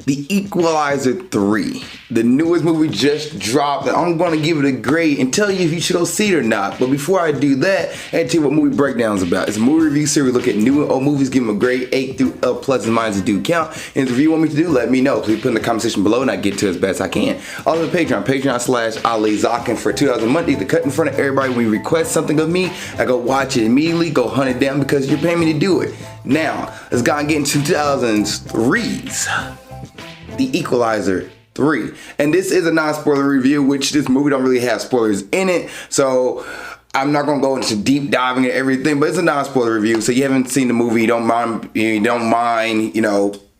The Equalizer 3, the newest movie just dropped, and I'm going to give it a grade and tell you if you should go see it or not. But before I do that, I have to tell you what Movie Breakdown is about. It's a movie review series. We look at new and old movies, give them a grade, 8 through up, plus and minus do count. And if you want me to do, let me know. Please put in the comment section below and I get to it as best I can. Also, Patreon.com/Ali Zakka for $2 a month. To cut in front of everybody when you request something of me, I go watch it immediately, go hunt it down because you're paying me to do it. Now, let's go and get into 2003's The Equalizer 3. And this is a non-spoiler review, which this movie don't really have spoilers in it. So I'm not gonna go into deep diving into everything, but it's a non-spoiler review. So you haven't seen the movie, you don't mind,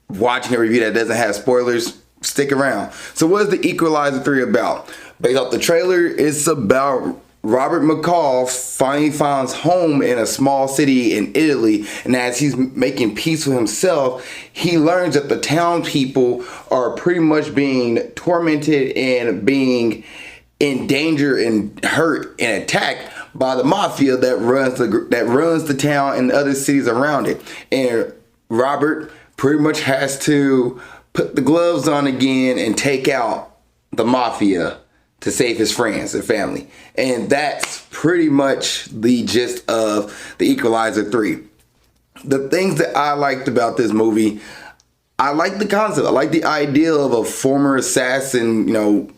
watching a review that doesn't have spoilers, stick around. So what is The Equalizer 3 about? Based off the trailer, it's about Robert McCall finally finds home in a small city in Italy, and as he's making peace with himself, he learns that the town people are pretty much being tormented and being in danger and hurt and attacked by the mafia that runs the town and other cities around it. And Robert pretty much has to put the gloves on again and take out the mafia to save his friends and family. And that's pretty much the gist of The Equalizer 3. The things that I liked about this movie, I like the concept. I like the idea of a former assassin,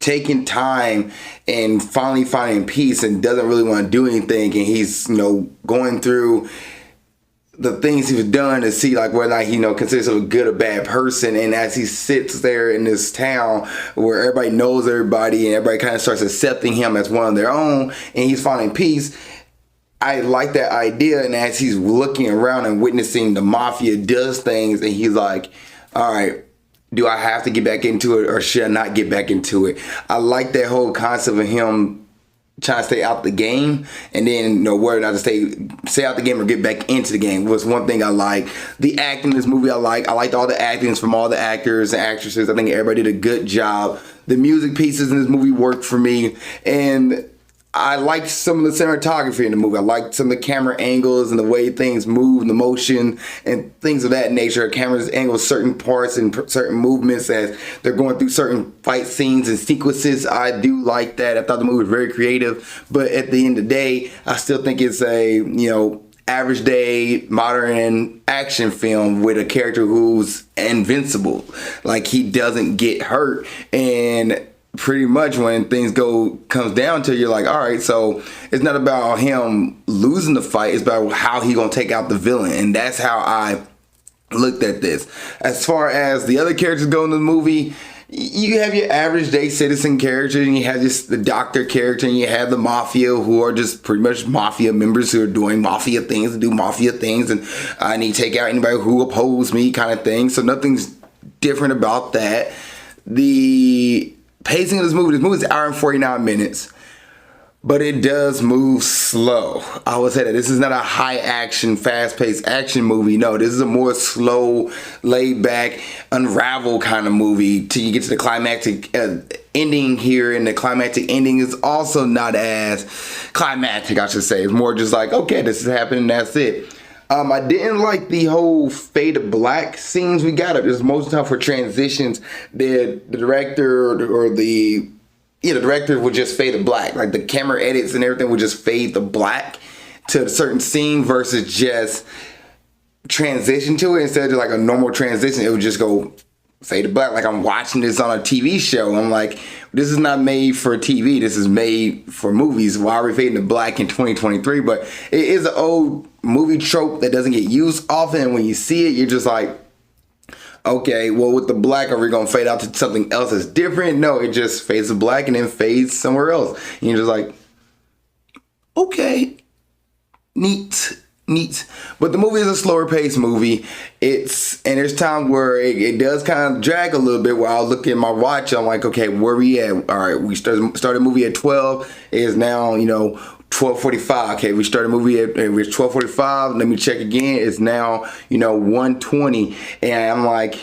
taking time and finally finding peace and doesn't really want to do anything. And he's, going through the things he's done to see like whether or not he considers himself a good or bad person. And as he sits there in this town where everybody knows everybody and everybody kind of starts accepting him as one of their own and he's finding peace, I like that idea. And as he's looking around and witnessing the mafia does things and he's like, all right, do I have to get back into it or should I not get back into it? I like that whole concept of him trying to stay out the game and then whether or not to stay out the game or get back into the game was one thing I like. The acting in this movie I liked all the actings from all the actors and actresses. I think everybody did a good job. The music pieces in this movie worked for me, and I liked some of the cinematography in the movie. I liked some of the camera angles and the way things move, the motion and things of that nature. Cameras angle certain parts and certain movements as they're going through certain fight scenes and sequences. I do like that. I thought the movie was very creative, but at the end of the day, I still think it's a, average day modern action film with a character who's invincible. Like, he doesn't get hurt, and pretty much when things comes down to it, you're like, all right, so it's not about him losing the fight, it's about how he gonna take out the villain. And that's how I looked at this. As far as the other characters go in the movie, you have your average day citizen character, and you have the doctor character, and you have the mafia who are just pretty much mafia members who are doing mafia things and do mafia things, and I need to take out anybody who opposes me kind of thing. So nothing's different about that. The pacing of this movie is an hour and 49 minutes, but it does move slow. I would say that this is not a high action, fast paced action movie. No, this is a more slow, laid back, unravel kind of movie till you get to the climactic ending here. And the climactic ending is also not as climactic, I should say. It's more just like, okay, this is happening, that's it. I didn't like the whole fade to black scenes we got. There's most of the time for transitions, the director or the director would just fade to black. Like the camera edits and everything would just fade to black to a certain scene versus just transition to it. Instead of like a normal transition, it would just go fade to black. Like I'm watching this on a TV show. I'm like, this is not made for TV. This is made for movies. Why are we fading to black in 2023? But it is an old movie trope that doesn't get used often. And when you see it, you're just like, okay, well, with the black, are we going to fade out to something else that's different? No, it just fades to black and then fades somewhere else. And you're just like, okay, neat. But the movie is a slower paced movie. And there's times where it does kind of drag a little bit. Where I'll look at my watch, I'm like, okay, where we at? All right, we started the movie at 12. It is now 12:45. Okay, we started the movie at 12:45. Let me check again. It's now 1:20, and I'm like,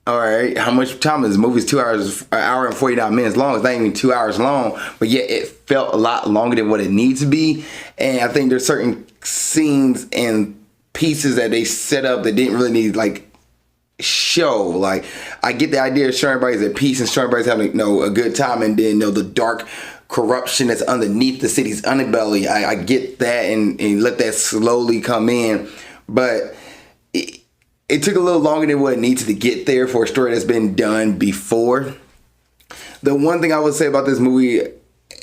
all right, how much time is this movie? Is 2 hours, an hour and 49 minutes long. It's not even 2 hours long, but yet it felt a lot longer than what it needs to be. And I think there's certain scenes and pieces that they set up that didn't really need, like show. Like, I get the idea of showing everybody's at peace and showing everybody's having, a good time, and then, the dark corruption that's underneath the city's underbelly. I get that, and let that slowly come in. But it took a little longer than what it needed to get there for a story that's been done before. The one thing I would say about this movie,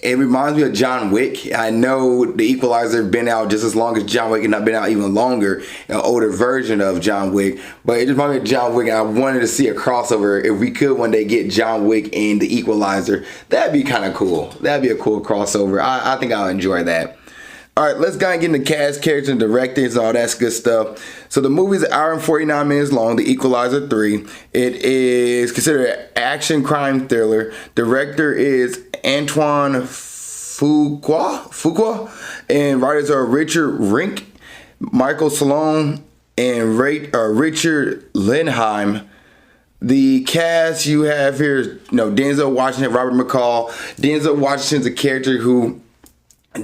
it reminds me of John Wick. I know The Equalizer been out just as long as John Wick, and not been out even longer, an older version of John Wick. But it just reminded me of John Wick, and I wanted to see a crossover. If we could one day get John Wick and The Equalizer, that'd be kind of cool. That'd be a cool crossover. I think I'll enjoy that. All right, let's go and get into cast, characters, and directors, all that good stuff. So the movie's an hour and 49 minutes long, The Equalizer 3. It is considered an action crime thriller. Director is Antoine Fuqua, and writers are Richard Rink, Michael Salone, and Richard Lindheim. The cast you have here is, Denzel Washington, Robert McCall. Denzel Washington's a character who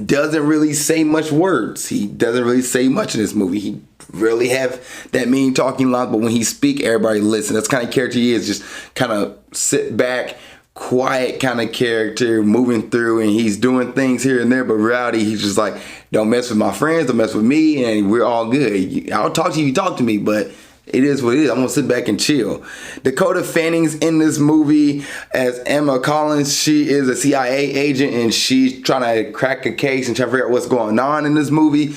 doesn't really say much words. He doesn't really say much in this movie. He really have that mean talking lines, but when he speak, everybody listen. That's the kind of character he is. Just kind of sit back, quiet kind of character, moving through, and he's doing things here and there, but in reality, he's just like, don't mess with my friends, don't mess with me, and we're all good. I'll talk to you, talk to me, but it is what it is. I'm gonna sit back and chill. Dakota Fanning's in this movie as Emma Collins. She is a CIA agent, and she's trying to crack a case and trying to figure out what's going on in this movie.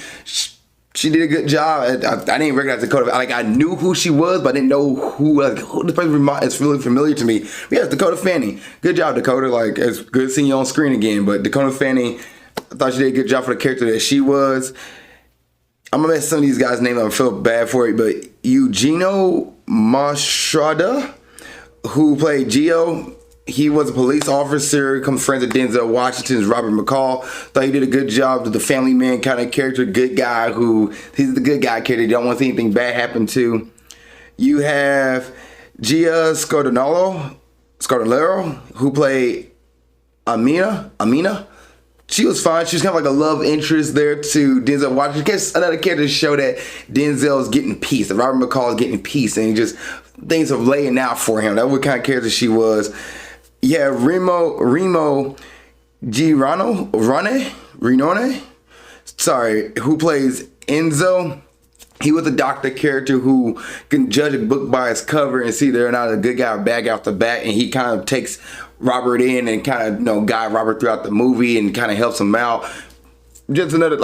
She did a good job. I didn't recognize Dakota. I knew who she was, but I didn't know who this person is. Really familiar to me. But yes, Dakota Fanning. Good job, Dakota. It's good seeing you on screen again. But Dakota Fanning, I thought she did a good job for the character that she was. I'm gonna mess some of these guys' names up. I feel bad for it, but Eugenio Mastrada, who played Gio, he was a police officer, comes friends with Denzel Washington's Robert McCall. Thought he did a good job with the family man kind of character, good guy he's the good guy character. You don't want to see anything bad happen to. You have Gia Scardinaro, who played Amina. She was fine. She was kind of like a love interest there to Denzel Washington. I guess another character to show that Denzel is getting peace, that Robert McCall is getting peace, and just things are laying out for him. That's what kind of character she was. Yeah, Remo Rinone, who plays Enzo. He was a doctor character who can judge a book by its cover and see they're not a good guy or bad guy off the bat, and he kind of takes Robert in and kind of guide Robert throughout the movie and kind of helps him out. Just another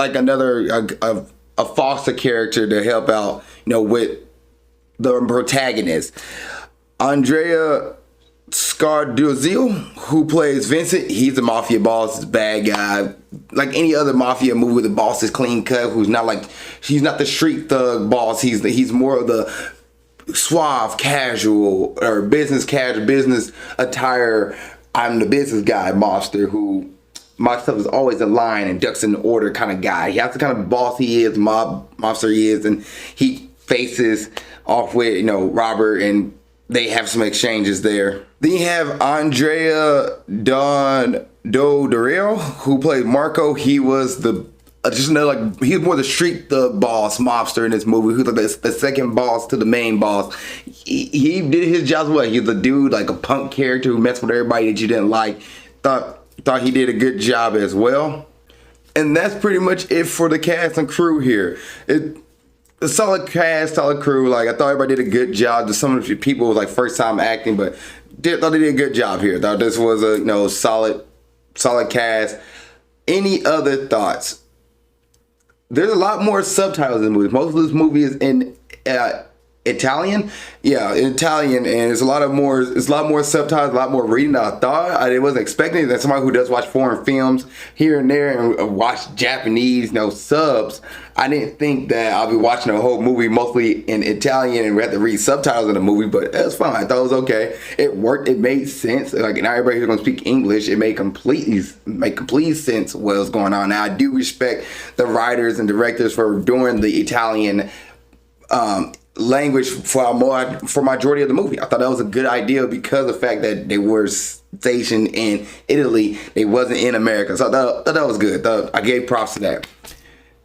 a foster character to help out with the protagonist. Andrea Scarduzio, who plays Vincent, he's a mafia boss, bad guy. Like any other mafia movie, the boss is clean cut, he's not the street thug boss. He's more of the suave, casual, or business attire. I'm the business guy, mobster, who my stuff is always in line and ducks in order kind of guy. He has the kind of boss he is, mobster he is, and he faces off with Robert, and they have some exchanges there. Then you have Andrea Dorio, who played Marco. He was he was more the street thug boss, mobster in this movie. Who's like the second boss to the main boss. He did his job well. He's a dude, like a punk character who messed with everybody that you didn't like. Thought he did a good job as well. And that's pretty much it for the cast and crew here. A solid cast, solid crew. I thought everybody did a good job. Some of the people was first time acting, but thought they did a good job here. Thought this was a solid cast. Any other thoughts? There's a lot more subtitles in the movie. Most of this movie is in Italian. Yeah, in Italian, and it's a lot more subtitles, a lot more reading than I thought. I wasn't expecting it. That somebody who does watch foreign films here and there and watch Japanese, subs, I didn't think that I'll be watching a whole movie mostly in Italian and we have to read subtitles in the movie, but that's fine. I thought it was okay. It worked. It made sense. Not everybody who's gonna speak English. It made complete sense what was going on. Now I do respect the writers and directors for doing the Italian language for majority of the movie. I thought that was a good idea because of the fact that they were stationed in Italy. They wasn't in America. So I thought that was good. I gave props to that.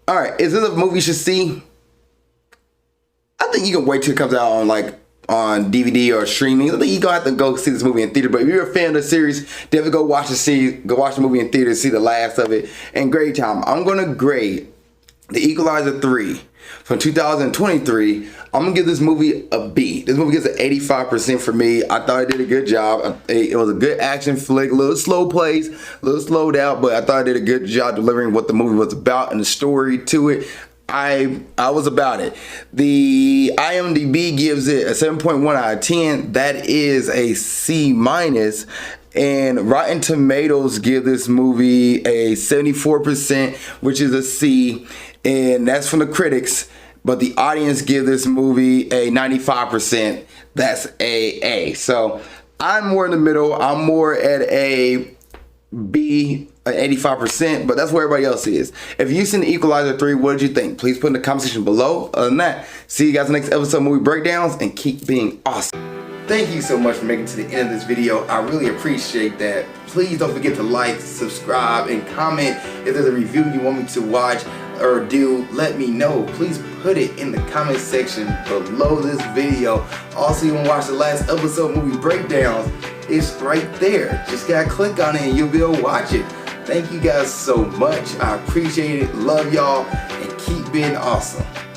All right, is this a movie you should see? I think you can wait till it comes out on on DVD or streaming. I think you're gonna have to go see this movie in theater. But if you're a fan of the series, definitely go watch the movie in theater, see the last of it, and grade time. I'm gonna grade The Equalizer 3 from 2023. I'm gonna give this movie a B. This movie gets an 85% for me. I thought it did a good job. It was a good action flick, a little slow pace, a little slowed out, but I thought it did a good job delivering what the movie was about and the story to it. I was about it. The IMDb gives it a 7.1 out of 10. That is a C minus. And Rotten Tomatoes give this movie a 74%, which is a C. And that's from the critics. But the audience give this movie a 95%. That's a A. So I'm more in the middle. I'm more at a B, 85%, but that's where everybody else is. If you've seen The Equalizer 3, what did you think? Please put in the comment section below. Other than that, see you guys in the next episode of Movie Breakdowns, and keep being awesome. Thank you so much for making it to the end of this video. I really appreciate that. Please don't forget to like, subscribe, and comment. If there's a review you want me to watch or do, let me know. Please put it in the comment section below this video. Also, you want to watch the last episode of Movie Breakdowns, it's right there. Just gotta click on it and you'll be able to watch it. Thank you guys so much. I appreciate it. Love y'all, and keep being awesome.